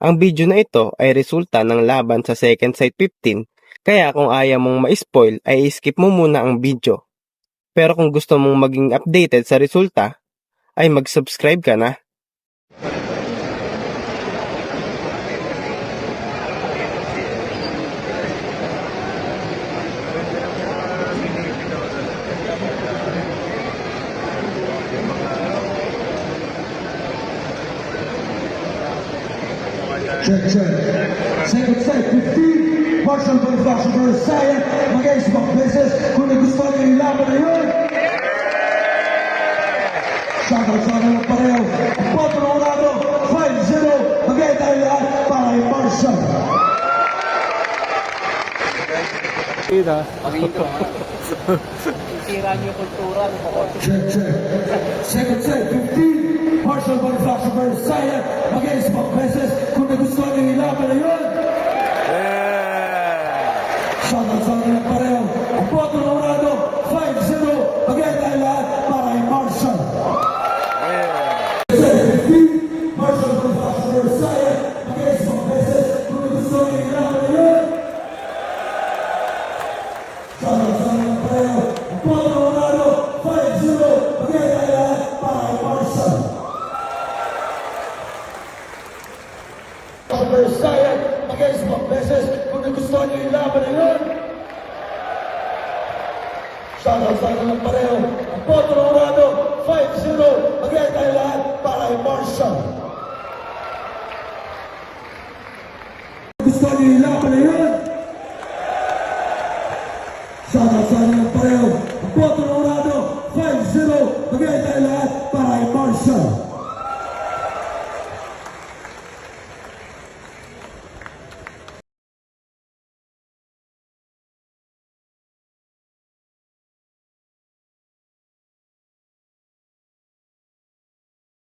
Ang video na ito ay resulta ng laban sa Second Sight 15, kaya kung ayaw mong ma-spoil ay skip mo muna ang video. Pero kung gusto mong maging updated sa resulta, ay mag-subscribe ka na. Check. Second Sight 15, Marshall Bonifacio versus Sayat, mag-isibang beses kung nagustuhan niyo yung laban na yun. Shoutout sa mga pareho. Ang boto ng Orado, 5-0, mag-ay tayo lahat para kay Marshall. Sira niyo yung kultura. Check. Second Sight 15, Marshall Bonifacio versus Sayat, mag-isibang beses kung nagustuhan niyo yung laban na yun. Shoutout sa mga pareho. Ang boto ng Orado, 5-0, mag-ay tayo lahat para kay Marshall. Marshall Bonifacio versus Sayat, mag-isibang beses kung nagustuhan niyo yung laban na yun. Shoutout sa mga pareho. Ang boto ng Orado, 5-0, mag-ay tayo lahat para kay Marshall. Versus Sayat, mag-isibang beses kung nagustuhan niyo yung laban na yun. Shoutout sa mga pareho. Ang boto ng Orado, 5-0, mag-ay tayo lahat para kay Marshall. Gusto niyo yung